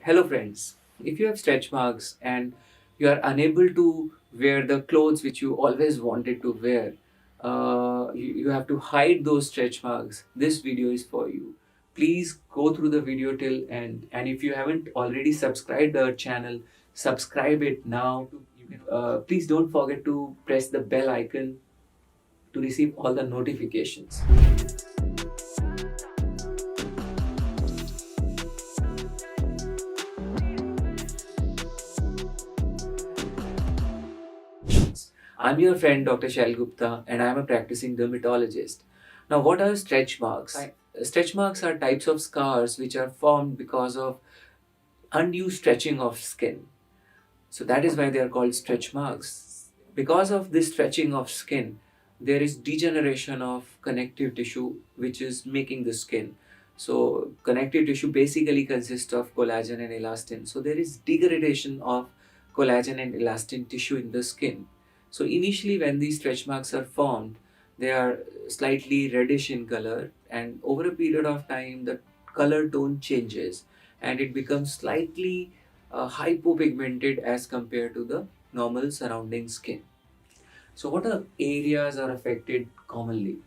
Hello, friends. If you have stretch marks and you are unable to wear the clothes which you always wanted to wear, you have to hide those stretch marks. This video is for you. Please go through the video till end. And if you haven't already subscribed our channel, subscribe it now. Please don't forget to press the bell icon to receive all the notifications. I'm your friend Dr. Shail Gupta and I am a practicing dermatologist. Now, what are stretch marks? Stretch marks are types of scars which are formed because of undue stretching of skin. So, that is why they are called stretch marks. Because of this stretching of skin, there is degeneration of connective tissue which is making the skin. So, connective tissue basically consists of collagen and elastin. So, there is degradation of collagen and elastin tissue in the skin. So initially when these stretch marks are formed, they are slightly reddish in color, and over a period of time the color tone changes and it becomes slightly hypopigmented as compared to the normal surrounding skin. So what are areas are affected commonly?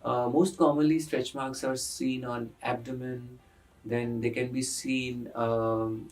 Most commonly stretch marks are seen on abdomen, then they can be seen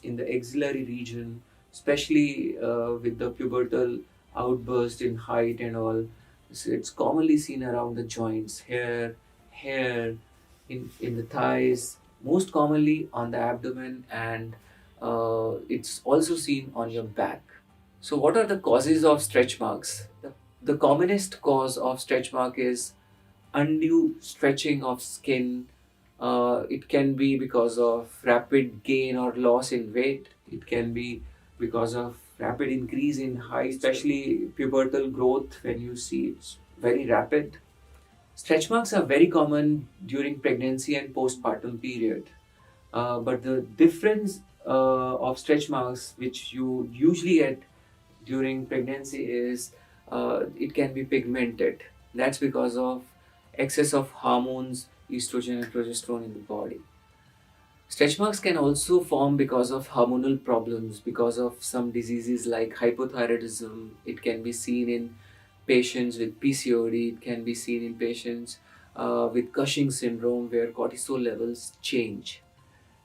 in the axillary region, especially with the pubertal outburst in height and all. So it's commonly seen around the joints, hair, in the thighs, most commonly on the abdomen, and it's also seen on your back. So what are the causes of stretch marks? The commonest cause of stretch mark is undue stretching of skin. It can be because of rapid gain or loss in weight. It can be because of rapid increase in height, especially pubertal growth when you see it's very rapid. Stretch marks are very common during pregnancy and postpartum period. But the difference of stretch marks, which you usually get during pregnancy, is it can be pigmented. That's because of excess of hormones, estrogen and progesterone in the body. Stretch marks can also form because of hormonal problems, because of some diseases like hypothyroidism. It can be seen in patients with PCOD, it can be seen in patients with Cushing syndrome where cortisol levels change.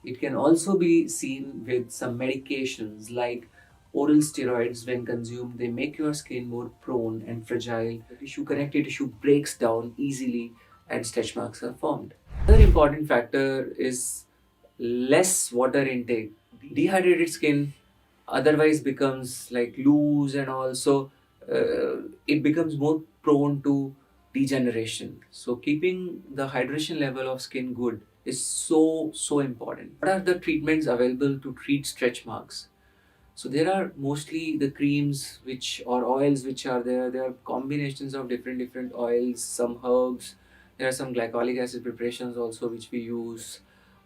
It can also be seen with some medications like oral steroids. When consumed, they make your skin more prone and fragile. The connective tissue breaks down easily and stretch marks are formed. Another important factor is less water intake. Dehydrated skin otherwise becomes like loose and also it becomes more prone to degeneration. So keeping the hydration level of skin good is so important. What are the treatments available to treat stretch marks? So there are mostly the creams which or oils which are there. There are combinations of different oils, some herbs. There are some glycolic acid preparations also which we use.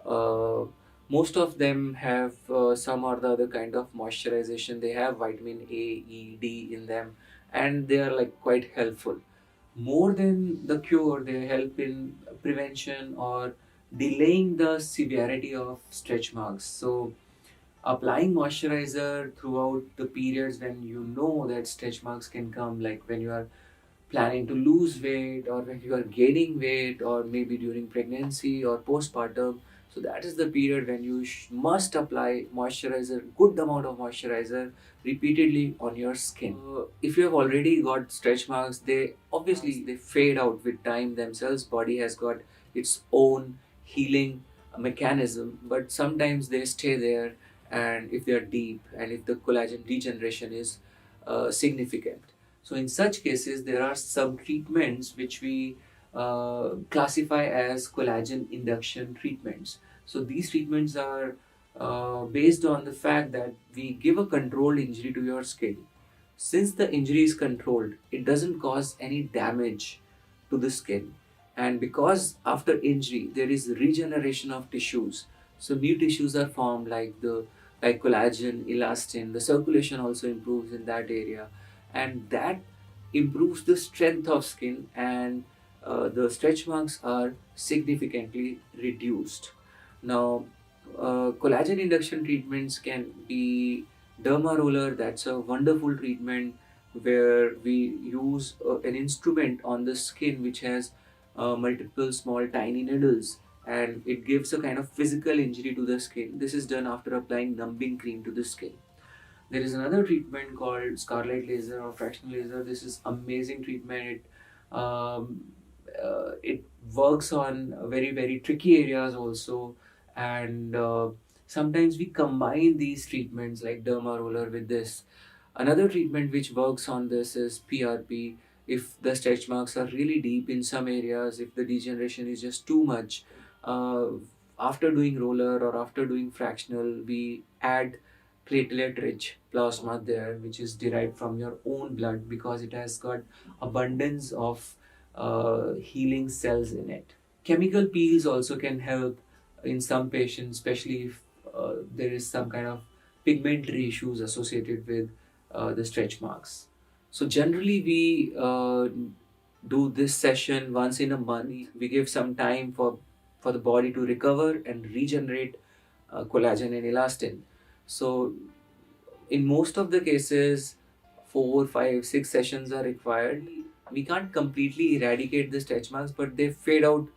Uh, Most of them have some or the other kind of moisturization. They have vitamin A, E, D in them, and they are like quite helpful. More than the cure, they help in prevention or delaying the severity of stretch marks. So applying moisturizer throughout the periods when you know that stretch marks can come, like when you are planning to lose weight or when you are gaining weight or maybe during pregnancy or postpartum. So that is the period when you must apply moisturizer, good amount of moisturizer repeatedly on your skin. If you have already got stretch marks, they obviously they fade out with time themselves. Body has got its own healing mechanism, but sometimes they stay there, and if they are deep and if the collagen degeneration is significant. So in such cases, there are some treatments which we classify as collagen induction treatments. So these treatments are based on the fact that we give a controlled injury to your skin. Since the injury is controlled, it doesn't cause any damage to the skin. And because after injury there is regeneration of tissues, so new tissues are formed like collagen, elastin. The circulation also improves in that area, and that improves the strength of skin, and the stretch marks are significantly reduced. Now, Collagen induction treatments can be derma roller. That's a wonderful treatment where we use an instrument on the skin which has multiple small tiny needles, and it gives a kind of physical injury to the skin. This is done after applying numbing cream to the skin. There is another treatment called scarlet laser or fractional laser. This is amazing treatment. It works on very tricky areas also, and sometimes we combine these treatments like derma roller with this. Another treatment which works on this is PRP. If the stretch marks are really deep in some areas, if the degeneration is just too much, uh, after doing roller or after doing fractional, we add platelet rich plasma there, which is derived from your own blood because it has got abundance of healing cells in it. Chemical peels also can help in some patients, especially if there is some kind of pigmentary issues associated with the stretch marks. So generally we do this session once in a month. We give some time for the body to recover and regenerate collagen and elastin. So in most of the cases, 4, 5, 6 sessions are required. We can't completely eradicate the stretch marks, but they fade out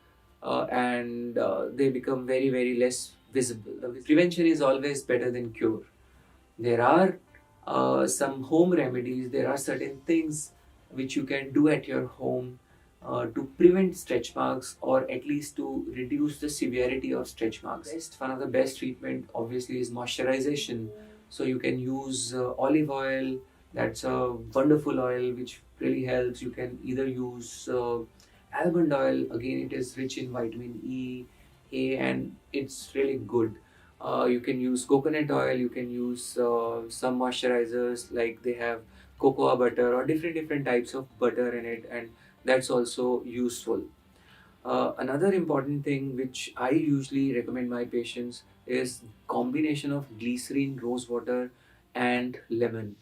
and they become very less visible. The prevention is always better than cure. There are some home remedies, there are certain things which you can do at your home to prevent stretch marks or at least to reduce the severity of stretch marks. One of the best treatment obviously is moisturization. So you can use olive oil. That's a wonderful oil which really helps. You can either use almond oil. Again, it is rich in vitamin E, A, and it's really good. You can use coconut oil. You can use some moisturizers like they have cocoa butter or different types of butter in it, and that's also useful. Another important thing which I usually recommend my patients is combination of glycerin, rose water, and lemon.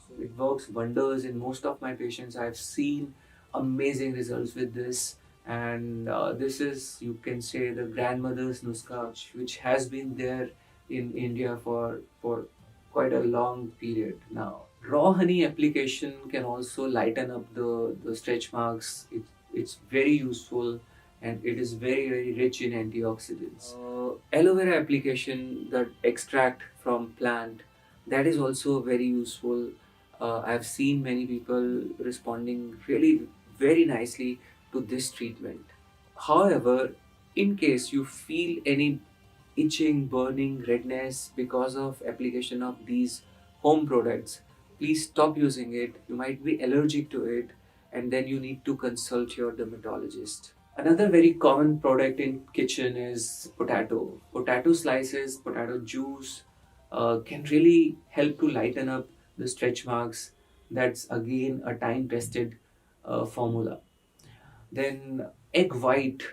So it works wonders in most of my patients. I've seen amazing results with this, and this is, you can say, the grandmother's nuska, which has been there in India for quite a long period now. Raw honey application can also lighten up the stretch marks. It's very useful and it is very rich in antioxidants. Aloe vera application, that extract from plant, that is also very useful. I've seen many people responding really very nicely to this treatment. However, in case you feel any itching, burning, redness because of application of these home products, please stop using it. You might be allergic to it, and then you need to consult your dermatologist. Another very common product in kitchen is potato. Potato slices, potato juice can really help to lighten up the stretch marks. That's again a time-tested formula. Then egg white,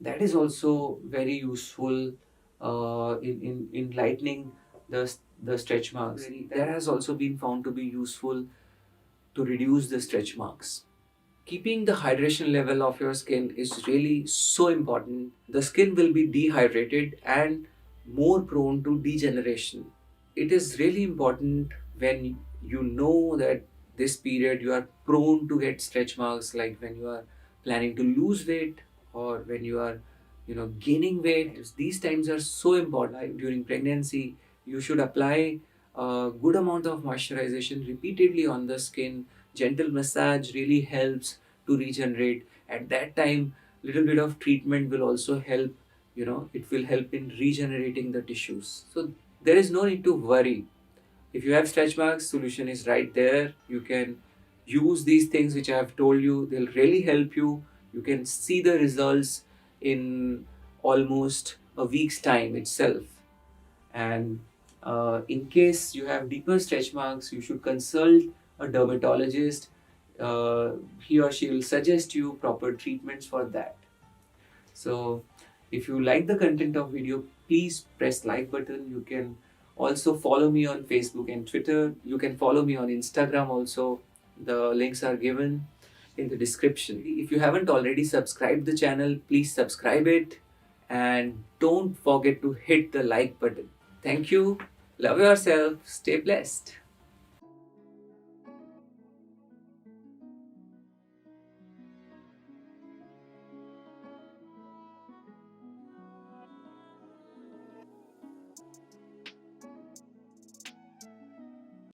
that is also very useful in lightening the stretch marks. That has also been found to be useful to reduce the stretch marks. Keeping the hydration level of your skin is really so important. The skin will be dehydrated and more prone to degeneration. It is really important when you know that this period you are prone to get stretch marks, like when you are planning to lose weight or when you are gaining weight. These times are so important. Like during pregnancy, you should apply a good amount of moisturization repeatedly on the skin. Gentle massage really helps to regenerate. At that time, little bit of treatment will also help. It will help in regenerating the tissues. So there is no need to worry. If you have stretch marks, solution is right there. You can use these things which I have told you. They'll really help you. You can see the results in almost a week's time itself. And in case you have deeper stretch marks, you should consult a dermatologist. He or she will suggest you proper treatments for that. So if you like the content of video, please press like button. You can also follow me on Facebook and Twitter. You can follow me on Instagram also. The links are given in the description. If you haven't already subscribed the channel, please subscribe it and don't forget to hit the like button. Thank you. Love yourself. Stay blessed.